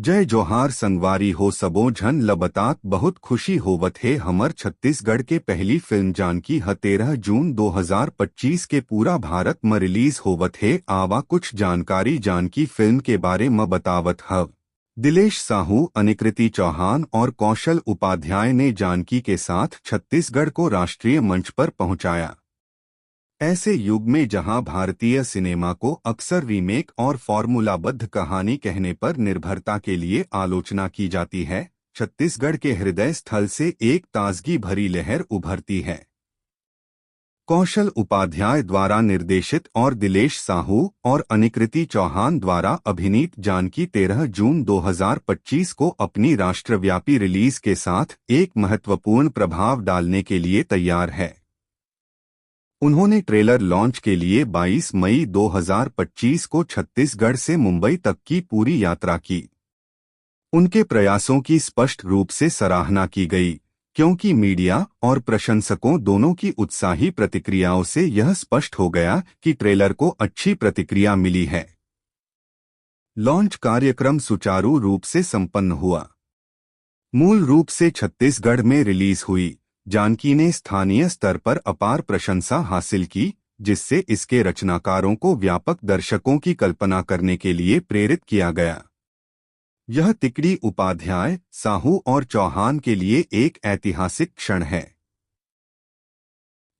जय जोहार संगवारी हो सबो झन लबतात बहुत खुशी होवत है हमर छत्तीसगढ़ के पहली फिल्म जानकी ह 13 जून 2025 के पूरा भारत में रिलीज होवत है। आवा कुछ जानकारी जानकी फिल्म के बारे में बतावत हव। दिलेश साहू, अनिकृति चौहान और कौशल उपाध्याय ने जानकी के साथ छत्तीसगढ़ को राष्ट्रीय मंच पर पहुंचाया। ऐसे युग में जहां भारतीय सिनेमा को अक्सर रीमेक और फॉर्मूलाबद्ध कहानी कहने पर निर्भरता के लिए आलोचना की जाती है, छत्तीसगढ़ के हृदय स्थल से एक ताजगी भरी लहर उभरती है। कौशल उपाध्याय द्वारा निर्देशित और दिलेश साहू और अनिकृति चौहान द्वारा अभिनीत जानकी 13 जून 2025 को अपनी राष्ट्रव्यापी रिलीज के साथ एक महत्वपूर्ण प्रभाव डालने के लिए तैयार है। उन्होंने ट्रेलर लॉन्च के लिए 22 मई 2025 को छत्तीसगढ़ से मुंबई तक की पूरी यात्रा की। उनके प्रयासों की स्पष्ट रूप से सराहना की गई, क्योंकि मीडिया और प्रशंसकों दोनों की उत्साही प्रतिक्रियाओं से यह स्पष्ट हो गया कि ट्रेलर को अच्छी प्रतिक्रिया मिली है। लॉन्च कार्यक्रम सुचारू रूप से संपन्न हुआ। मूल रूप से छत्तीसगढ़ में रिलीज हुई जानकी ने स्थानीय स्तर पर अपार प्रशंसा हासिल की, जिससे इसके रचनाकारों को व्यापक दर्शकों की कल्पना करने के लिए प्रेरित किया गया। यह तिकड़ी उपाध्याय, साहू और चौहान के लिए एक ऐतिहासिक क्षण है।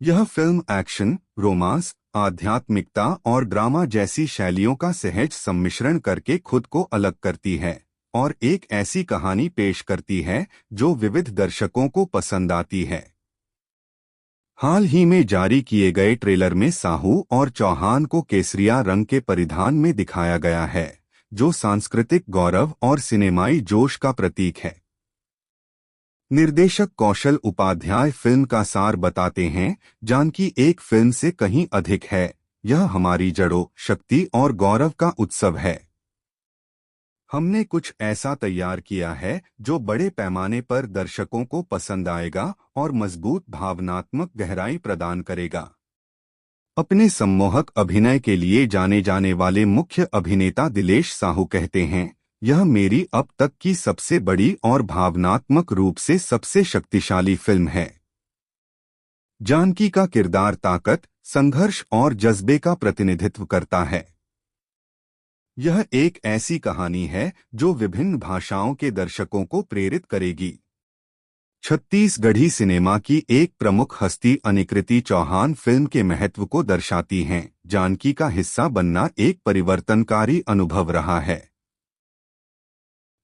यह फिल्म एक्शन, रोमांस, आध्यात्मिकता और ड्रामा जैसी शैलियों का सहज सम्मिश्रण करके खुद को अलग करती है और एक ऐसी कहानी पेश करती है जो विविध दर्शकों को पसंद आती है। हाल ही में जारी किए गए ट्रेलर में साहू और चौहान को केसरिया रंग के परिधान में दिखाया गया है, जो सांस्कृतिक गौरव और सिनेमाई जोश का प्रतीक है। निर्देशक कौशल उपाध्याय फिल्म का सार बताते हैं, जानकी एक फिल्म से कहीं अधिक है। यह हमारी जड़ों, शक्ति और गौरव का उत्सव है। हमने कुछ ऐसा तैयार किया है जो बड़े पैमाने पर दर्शकों को पसंद आएगा और मजबूत भावनात्मक गहराई प्रदान करेगा। अपने सम्मोहक अभिनय के लिए जाने जाने वाले मुख्य अभिनेता दिलेश साहू कहते हैं, यह मेरी अब तक की सबसे बड़ी और भावनात्मक रूप से सबसे शक्तिशाली फिल्म है। जानकी का किरदार ताकत, संघर्ष और जज्बे का प्रतिनिधित्व करता है। यह एक ऐसी कहानी है जो विभिन्न भाषाओं के दर्शकों को प्रेरित करेगी। छत्तीसगढ़ी सिनेमा की एक प्रमुख हस्ती अनिकृति चौहान फिल्म के महत्व को दर्शाती हैं। जानकी का हिस्सा बनना एक परिवर्तनकारी अनुभव रहा है।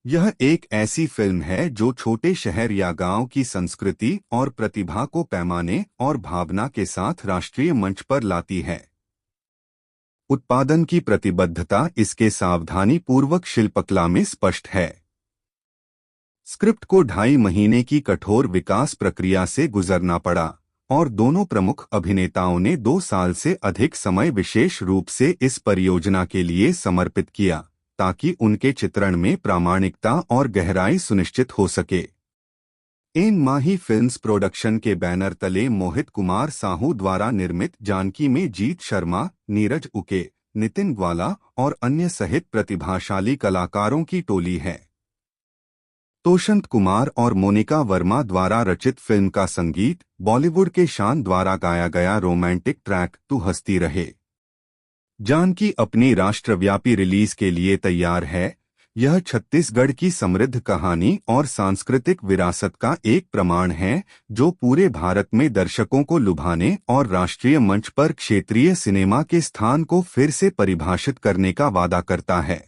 यह एक ऐसी फिल्म है जो छोटे शहर या गांव की संस्कृति और प्रतिभा को पैमाने और भावना के साथ राष्ट्रीय मंच पर लाती है। उत्पादन की प्रतिबद्धता इसके सावधानीपूर्वक शिल्पकला में स्पष्ट है। स्क्रिप्ट को 2.5 महीने की कठोर विकास प्रक्रिया से गुजरना पड़ा और दोनों प्रमुख अभिनेताओं ने 2 साल से अधिक समय विशेष रूप से इस परियोजना के लिए समर्पित किया, ताकि उनके चित्रण में प्रामाणिकता और गहराई सुनिश्चित हो सके। एन माही फिल्म्स प्रोडक्शन के बैनर तले मोहित कुमार साहू द्वारा निर्मित जानकी में जीत शर्मा, नीरज उके, नितिन ग्वाला और अन्य सहित प्रतिभाशाली कलाकारों की टोली है। तोषंत कुमार और मोनिका वर्मा द्वारा रचित फिल्म का संगीत बॉलीवुड के शान द्वारा गाया गया रोमांटिक ट्रैक तू हंसती रहे। जानकी अपनी राष्ट्रव्यापी रिलीज के लिए तैयार है। यह छत्तीसगढ़ की समृद्ध कहानी और सांस्कृतिक विरासत का एक प्रमाण है, जो पूरे भारत में दर्शकों को लुभाने और राष्ट्रीय मंच पर क्षेत्रीय सिनेमा के स्थान को फिर से परिभाषित करने का वादा करता है।